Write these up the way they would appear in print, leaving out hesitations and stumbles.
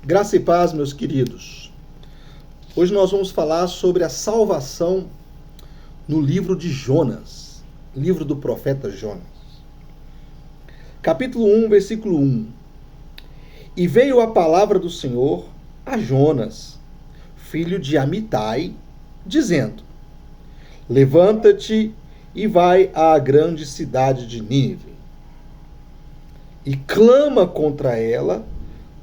Graça e paz, meus queridos. Hoje nós vamos falar sobre a salvação no livro de Jonas, livro do profeta Jonas. Capítulo 1, versículo 1. E veio a palavra do Senhor a Jonas, filho de Amitai, dizendo: Levanta-te e vai à grande cidade de Nínive, e clama contra ela,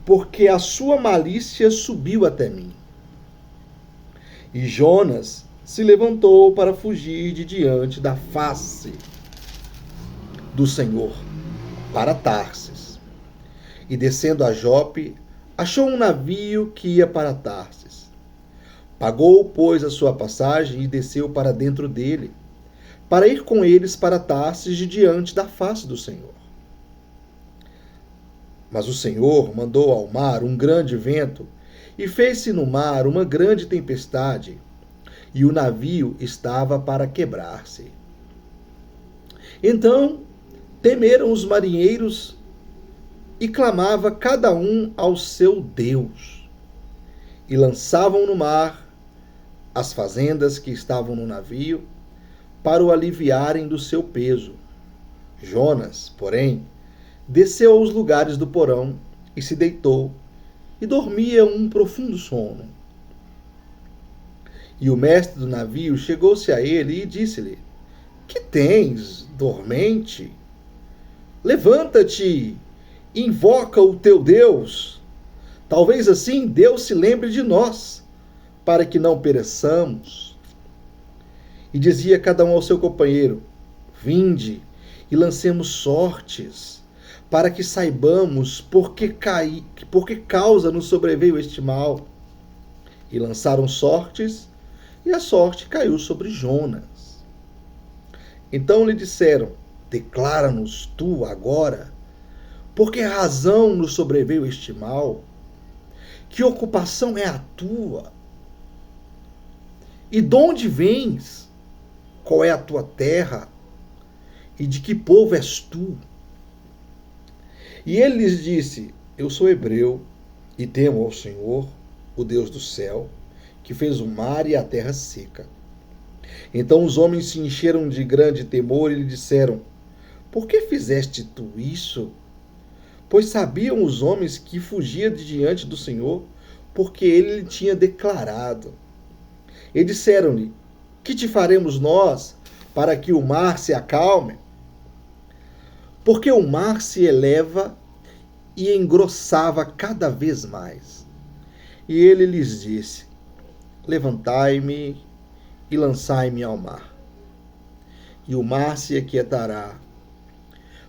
porque a sua malícia subiu até mim. E Jonas se levantou para fugir de diante da face do Senhor para Tarsis. E descendo a Jope, achou um navio que ia para Tarsis. Pagou, pois, a sua passagem e desceu para dentro dele, para ir com eles para Tarsis de diante da face do Senhor. Mas o Senhor mandou ao mar um grande vento, e fez-se no mar uma grande tempestade, e o navio estava para quebrar-se. Então temeram os marinheiros, e clamava cada um ao seu Deus, e lançavam no mar as fazendas que estavam no navio, para o aliviarem do seu peso. Jonas, porém, desceu aos lugares do porão e se deitou, e dormia um profundo sono. E o mestre do navio chegou-se a ele e disse-lhe: Que tens, dormente? Levanta-te, invoca o teu Deus. Talvez assim Deus se lembre de nós, para que não pereçamos. E dizia cada um ao seu companheiro: Vinde e lancemos sortes, para que saibamos por que causa nos sobreveio este mal. E lançaram sortes, e a sorte caiu sobre Jonas. Então lhe disseram: Declara-nos tu agora, por que razão nos sobreveio este mal? Que ocupação é a tua? E de onde vens? Qual é a tua terra? E de que povo és tu? E ele lhes disse: Eu sou hebreu, e temo ao Senhor, o Deus do céu, que fez o mar e a terra seca. Então os homens se encheram de grande temor e lhe disseram: Por que fizeste tu isso? Pois sabiam os homens que fugia de diante do Senhor, porque ele lhe tinha declarado. E disseram-lhe: Que te faremos nós, para que o mar se acalme? Porque o mar se eleva e engrossava cada vez mais. E ele lhes disse: Levantai-me e lançai-me ao mar, e o mar se aquietará,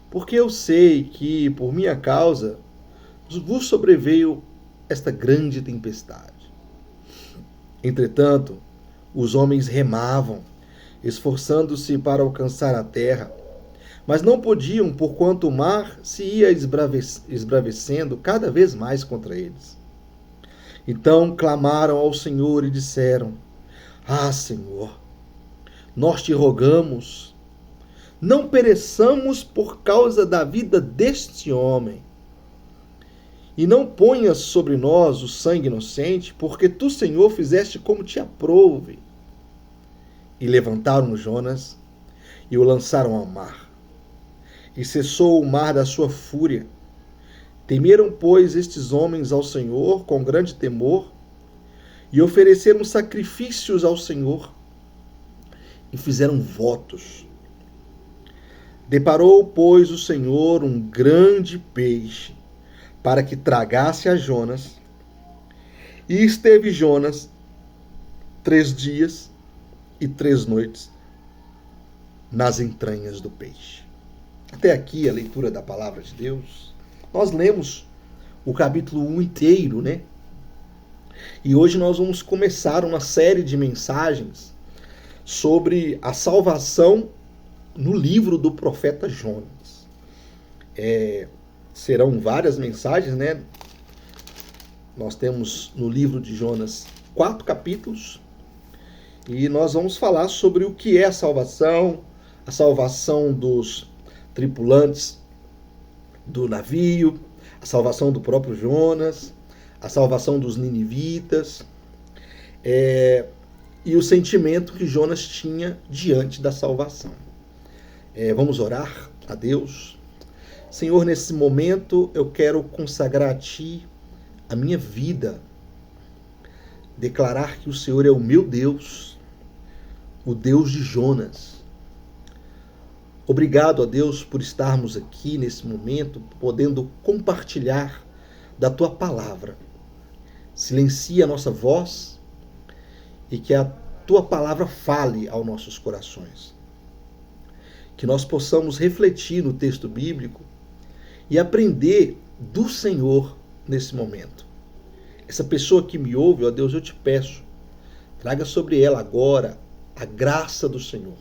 porque eu sei que, por minha causa, vos sobreveio esta grande tempestade. Entretanto, os homens remavam, esforçando-se para alcançar a terra, mas não podiam, porquanto o mar se ia esbravecendo cada vez mais contra eles. Então clamaram ao Senhor e disseram: Senhor, nós te rogamos, não pereçamos por causa da vida deste homem, e não ponhas sobre nós o sangue inocente, porque tu, Senhor, fizeste como te aprouve. E levantaram Jonas e o lançaram ao mar. E cessou o mar da sua fúria. Temeram, pois, estes homens ao Senhor com grande temor, e ofereceram sacrifícios ao Senhor, e fizeram votos. Deparou, pois, o Senhor um grande peixe, para que tragasse a Jonas, e esteve Jonas 3 dias e 3 noites nas entranhas do peixe. Até aqui a leitura da palavra de Deus. Nós lemos o capítulo 1 inteiro, né? E hoje nós vamos começar uma série de mensagens sobre a salvação no livro do profeta Jonas. Serão várias mensagens, né? Nós temos no livro de Jonas 4 capítulos, e nós vamos falar sobre o que é a salvação dos tripulantes do navio, a salvação do próprio Jonas, a salvação dos ninivitas, e o sentimento que Jonas tinha diante da salvação. Vamos orar a Deus. Senhor, nesse momento eu quero consagrar a Ti a minha vida, declarar que o Senhor é o meu Deus, o Deus de Jonas. Obrigado a Deus por estarmos aqui nesse momento, podendo compartilhar da Tua palavra. Silencia a nossa voz e que a Tua palavra fale aos nossos corações. Que nós possamos refletir no texto bíblico e aprender do Senhor nesse momento. Essa pessoa que me ouve, ó Deus, eu te peço, traga sobre ela agora a graça do Senhor.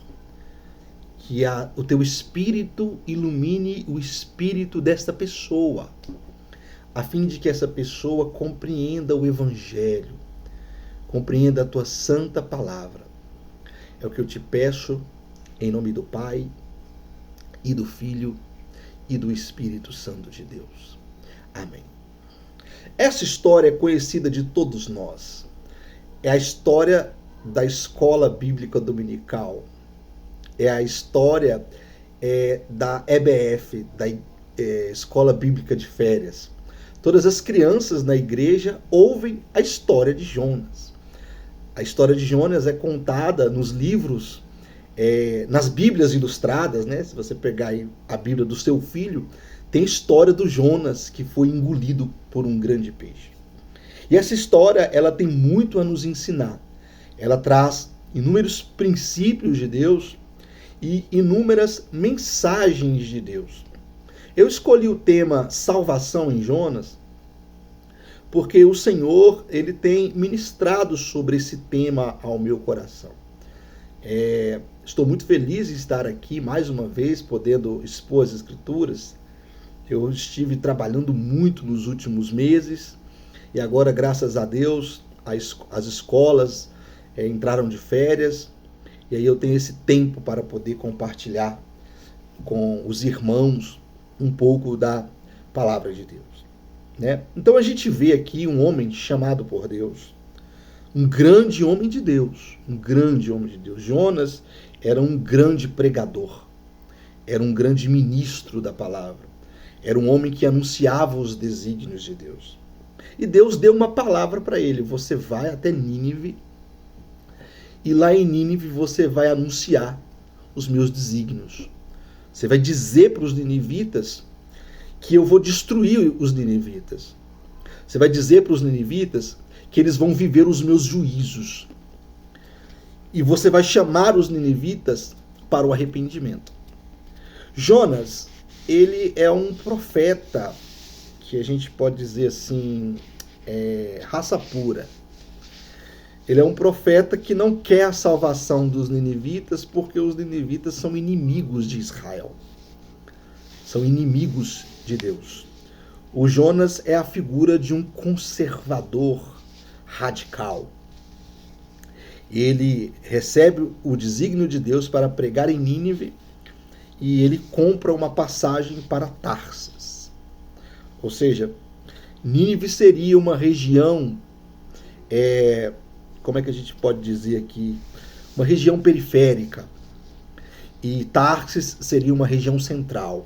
Que o Teu Espírito ilumine o espírito desta pessoa, a fim de que essa pessoa compreenda o Evangelho, compreenda a Tua santa palavra. É o que eu te peço, em nome do Pai, e do Filho, e do Espírito Santo de Deus. Amém. Essa história é conhecida de todos nós. É a história da Escola Bíblica Dominical. É a história da EBF, da Escola Bíblica de Férias. Todas as crianças na igreja ouvem a história de Jonas. A história de Jonas é contada nos livros, nas Bíblias ilustradas, né? Se você pegar aí a Bíblia do seu filho, tem a história do Jonas que foi engolido por um grande peixe. E essa história, ela tem muito a nos ensinar. Ela traz inúmeros princípios de Deus e inúmeras mensagens de Deus. Eu escolhi o tema salvação em Jonas porque o Senhor, ele tem ministrado sobre esse tema ao meu coração. Estou muito feliz em estar aqui mais uma vez, podendo expor as Escrituras. Eu estive trabalhando muito nos últimos meses e agora, graças a Deus, as escolas entraram de férias e aí eu tenho esse tempo para poder compartilhar com os irmãos um pouco da palavra de Deus, né? Então a gente vê aqui um homem chamado por Deus, um grande homem de Deus, um grande homem de Deus. Jonas era um grande pregador, era um grande ministro da palavra. Era um homem que anunciava os desígnios de Deus. E Deus deu uma palavra para ele: você vai até Nínive, e lá em Nínive você vai anunciar os meus desígnios. Você vai dizer para os ninivitas que eu vou destruir os ninivitas. Você vai dizer para os ninivitas que eles vão viver os meus juízos. E você vai chamar os ninivitas para o arrependimento. Jonas, ele é um profeta que a gente pode dizer assim, raça pura. Ele é um profeta que não quer a salvação dos ninivitas porque os ninivitas são inimigos de Israel. São inimigos de Deus. O Jonas é a figura de um conservador radical. Ele recebe o desígnio de Deus para pregar em Nínive e ele compra uma passagem para Tarsas. Ou seja, Nínive seria uma região, como é que a gente pode dizer aqui? Uma região periférica. E Tarsis seria uma região central.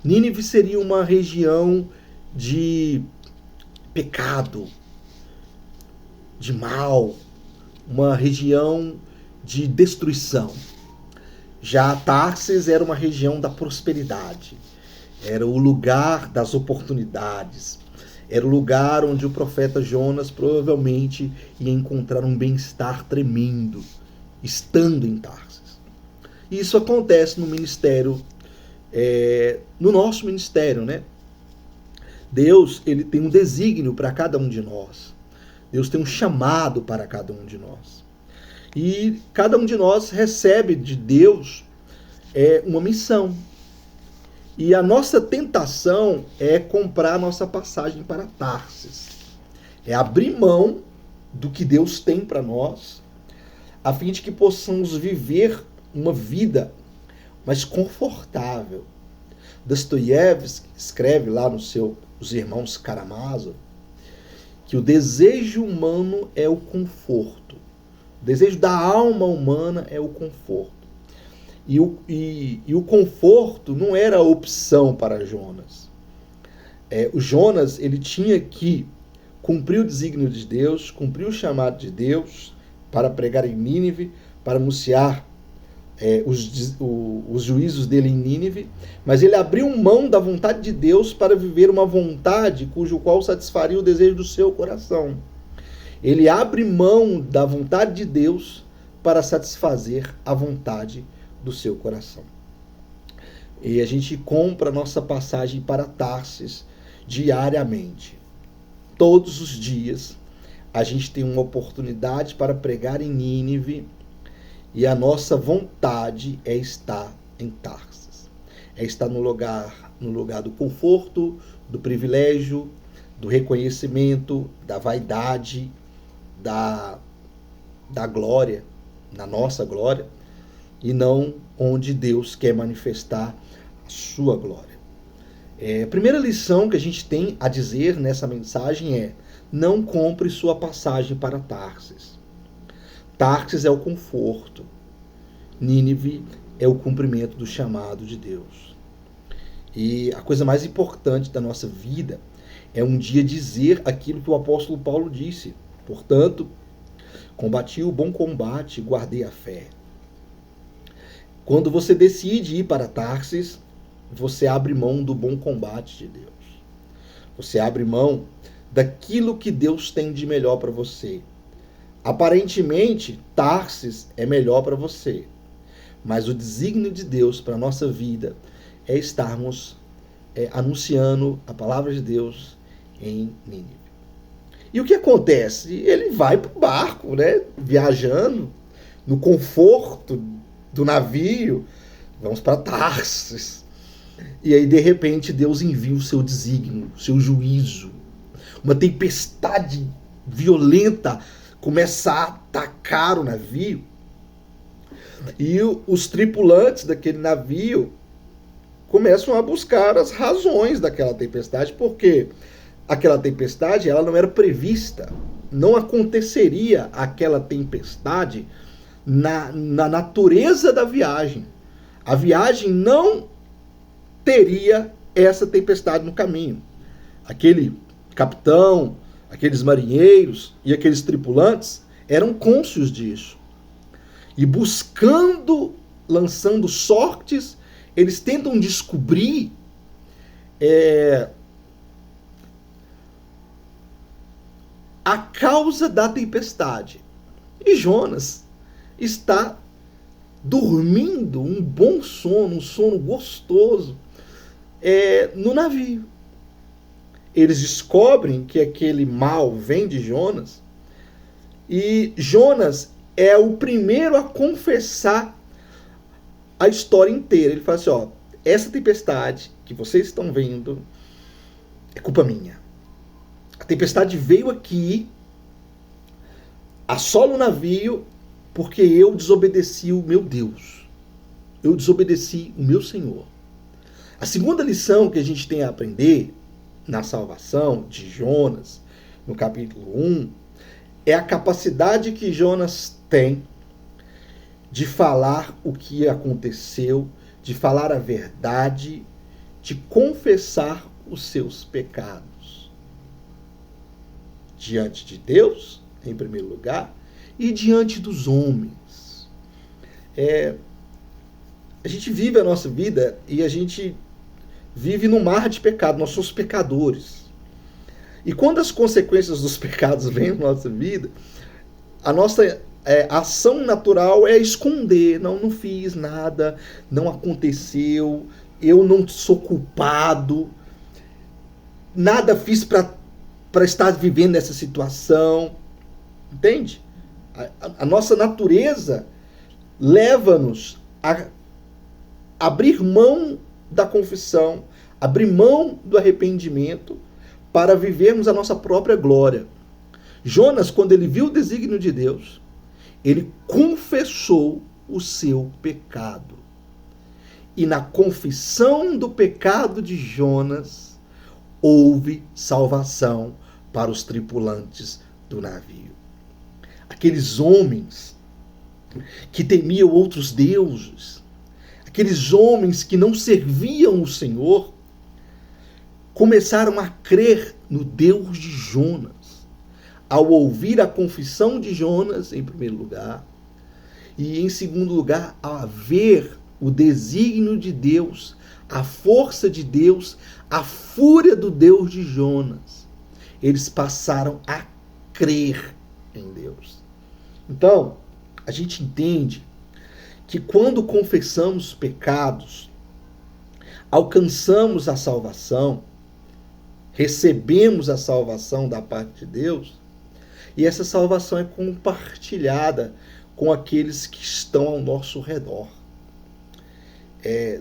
Nínive seria uma região de pecado, de mal, uma região de destruição. Já Tarsis era uma região da prosperidade, era o lugar das oportunidades, era o lugar onde o profeta Jonas provavelmente ia encontrar um bem-estar tremendo, estando em Tarsis. E isso acontece no ministério, no nosso ministério, né? Deus, ele tem um desígnio para cada um de nós. Deus tem um chamado para cada um de nós. E cada um de nós recebe de Deus uma missão. E a nossa tentação é comprar a nossa passagem para Tarsis. É abrir mão do que Deus tem para nós, a fim de que possamos viver uma vida mais confortável. Dostoiévski escreve lá no seu Os Irmãos Karamazov que o desejo humano é o conforto. O desejo da alma humana é o conforto. E o conforto não era opção para Jonas. O Jonas, ele tinha que cumprir o desígnio de Deus, cumprir o chamado de Deus para pregar em Nínive, para anunciar os juízos dele em Nínive, mas ele abriu mão da vontade de Deus para viver uma vontade cujo qual satisfaria o desejo do seu coração. Ele abre mão da vontade de Deus para satisfazer a vontade do seu coração. E a gente compra a nossa passagem para Tarsis diariamente. Todos os dias a gente tem uma oportunidade para pregar em Nínive e a nossa vontade é estar em Tarsis. É estar no lugar do conforto, do privilégio, do reconhecimento, da vaidade, da glória, da nossa glória, e não onde Deus quer manifestar a sua glória. A primeira lição que a gente tem a dizer nessa mensagem é: não compre sua passagem para Tarsis. Tarsis é o conforto. Nínive é o cumprimento do chamado de Deus. E a coisa mais importante da nossa vida é um dia dizer aquilo que o apóstolo Paulo disse. Portanto, combati o bom combate e guardei a fé. Quando você decide ir para Tarsis, você abre mão do bom combate de Deus. Você abre mão daquilo que Deus tem de melhor para você. Aparentemente, Tarsis é melhor para você. Mas o desígnio de Deus para a nossa vida é estarmos anunciando a palavra de Deus em Nínive. E o que acontece? Ele vai para o barco, né? Viajando no conforto do navio. Vamos para Tarsis. E aí, de repente, Deus envia o seu desígnio, o seu juízo. Uma tempestade violenta começa a atacar o navio. E os tripulantes daquele navio começam a buscar as razões daquela tempestade, porque aquela tempestade ela não era prevista. Não aconteceria aquela tempestade na natureza da viagem. A viagem não teria essa tempestade no caminho. Aquele capitão, aqueles marinheiros e aqueles tripulantes eram cônscios disso. E buscando, lançando sortes, eles tentam descobrir a causa da tempestade. E Jonas está dormindo um bom sono, um sono gostoso, no navio. Eles descobrem que aquele mal vem de Jonas, e Jonas é o primeiro a confessar a história inteira. Ele fala assim, essa tempestade que vocês estão vendo é culpa minha. A tempestade veio aqui, assola o navio, porque eu desobedeci o meu Deus. Eu desobedeci o meu Senhor. A segunda lição que a gente tem a aprender na salvação de Jonas, no capítulo 1, é a capacidade que Jonas tem de falar o que aconteceu, de falar a verdade, de confessar os seus pecados. Diante de Deus, em primeiro lugar, e diante dos homens. A gente vive a nossa vida e a gente vive no mar de pecado, nós somos pecadores. E quando as consequências dos pecados vêm na nossa vida, a nossa ação natural é esconder. Não fiz nada, não aconteceu, eu não sou culpado, nada fiz para estar vivendo essa situação. Entende? A nossa natureza leva-nos a abrir mão da confissão, abrir mão do arrependimento para vivermos a nossa própria glória. Jonas, quando ele viu o desígnio de Deus, ele confessou o seu pecado. E na confissão do pecado de Jonas, houve salvação para os tripulantes do navio. Aqueles homens que temiam outros deuses, aqueles homens que não serviam o Senhor, começaram a crer no Deus de Jonas, ao ouvir a confissão de Jonas, em primeiro lugar, e em segundo lugar, a ver o desígnio de Deus, a força de Deus, a fúria do Deus de Jonas. Eles passaram a crer em Deus. Então, a gente entende que quando confessamos pecados, alcançamos a salvação, recebemos a salvação da parte de Deus, e essa salvação é compartilhada com aqueles que estão ao nosso redor.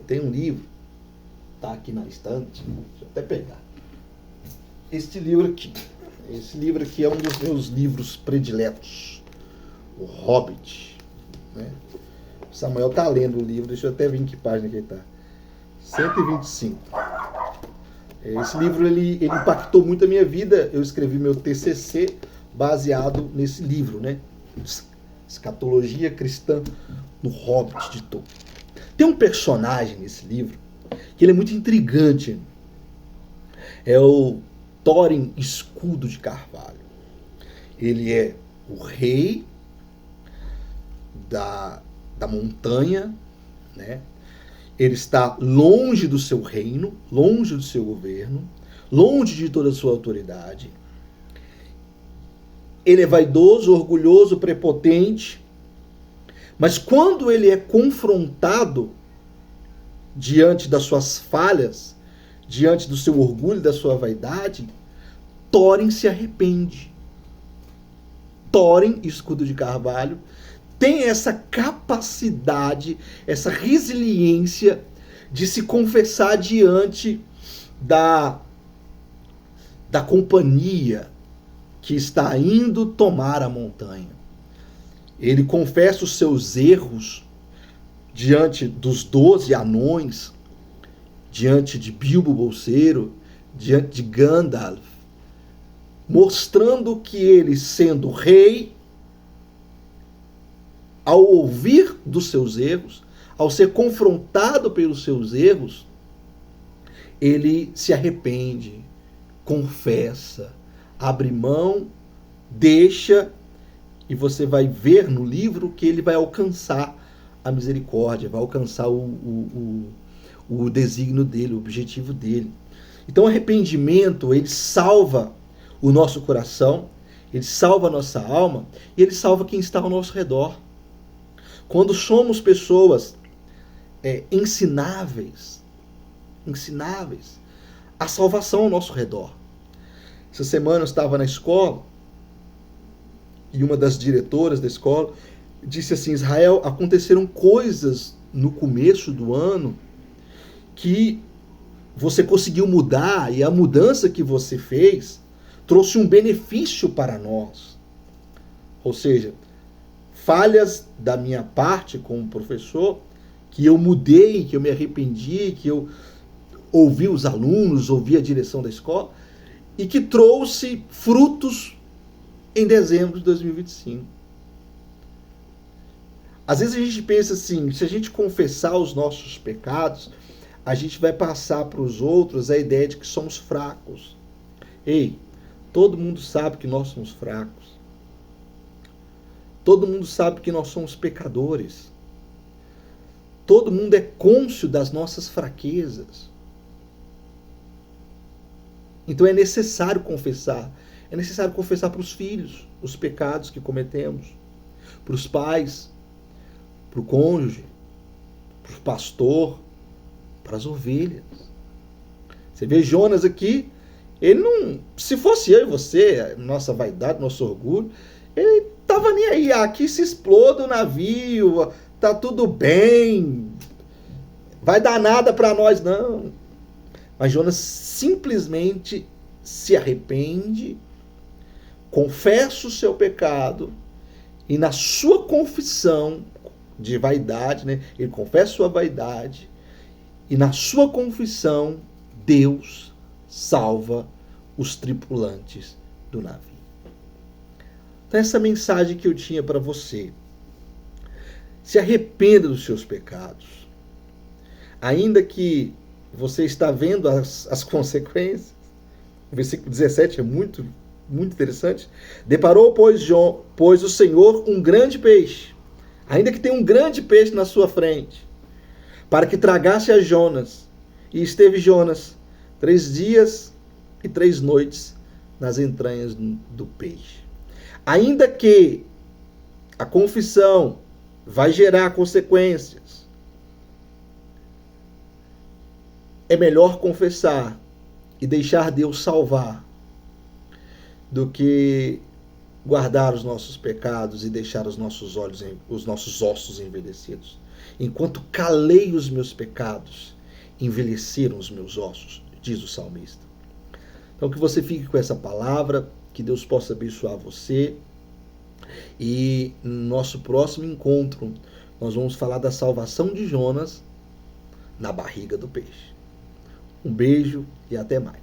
Tem um livro, está aqui na estante, deixa eu até pegar. Esse livro aqui é um dos meus livros prediletos, O Hobbit, né? Samuel está lendo o livro, deixa eu até ver em que página que ele está. 125. Esse livro ele impactou muito a minha vida. Eu escrevi meu TCC baseado nesse livro, né? Escatologia Cristã no Hobbit de Tolkien. Tem um personagem nesse livro que ele é muito intrigante. É o Thorin Escudo de Carvalho. Ele é o rei da montanha, né? Ele está longe do seu reino, longe do seu governo, longe de toda a sua autoridade. Ele é vaidoso, orgulhoso, prepotente, mas quando ele é confrontado diante das suas falhas, diante do seu orgulho, da sua vaidade, Thorin se arrepende. Thorin, Escudo de Carvalho, tem essa capacidade, essa resiliência de se confessar diante da companhia que está indo tomar a montanha. Ele confessa os seus erros diante dos 12 anões, diante de Bilbo Bolseiro, diante de Gandalf, mostrando que ele, sendo rei, ao ouvir dos seus erros, ao ser confrontado pelos seus erros, ele se arrepende, confessa, abre mão, deixa, e você vai ver no livro que ele vai alcançar a misericórdia, vai alcançar o desígnio dele, o objetivo dele. Então o arrependimento, ele salva o nosso coração, ele salva a nossa alma, e ele salva quem está ao nosso redor. Quando somos pessoas ensináveis, a salvação ao nosso redor. Essa semana eu estava na escola e uma das diretoras da escola disse assim: Israel, aconteceram coisas no começo do ano que você conseguiu mudar, e a mudança que você fez trouxe um benefício para nós. Ou seja, falhas da minha parte como professor, que eu mudei, que eu me arrependi, que eu ouvi os alunos, ouvi a direção da escola, e que trouxe frutos em dezembro de 2025. Às vezes a gente pensa assim, se a gente confessar os nossos pecados, a gente vai passar para os outros a ideia de que somos fracos. Ei, todo mundo sabe que nós somos fracos. Todo mundo sabe que nós somos pecadores. Todo mundo é cônscio das nossas fraquezas. Então é necessário confessar. É necessário confessar para os filhos os pecados que cometemos, para os pais, para o cônjuge, para o pastor, para as ovelhas. Você vê Jonas aqui, ele não... Se fosse eu e você, nossa vaidade, nosso orgulho, ele estava nem aí. Aqui se exploda o navio, tá tudo bem, vai dar nada para nós, não. Mas Jonas simplesmente se arrepende, confessa o seu pecado, e na sua confissão de vaidade, né, ele confessa sua vaidade, e na sua confissão Deus salva os tripulantes do do navio. Então, essa mensagem que eu tinha para você. Se arrependa dos seus pecados. Ainda que você está vendo as consequências. O versículo 17 é muito interessante. Deparou, pois o Senhor um grande peixe, ainda que tenha um grande peixe na sua frente, para que tragasse a Jonas. E esteve Jonas 3 dias e 3 noites nas entranhas do peixe. Ainda que a confissão vai gerar consequências, é melhor confessar e deixar Deus salvar do que guardar os nossos pecados e deixar os nossos ossos envelhecidos. Enquanto calei os meus pecados, envelheceram os meus ossos, diz o salmista. Então que você fique com essa palavra, que Deus possa abençoar você. E no nosso próximo encontro, nós vamos falar da salvação de Jonas na barriga do peixe. Um beijo e até mais.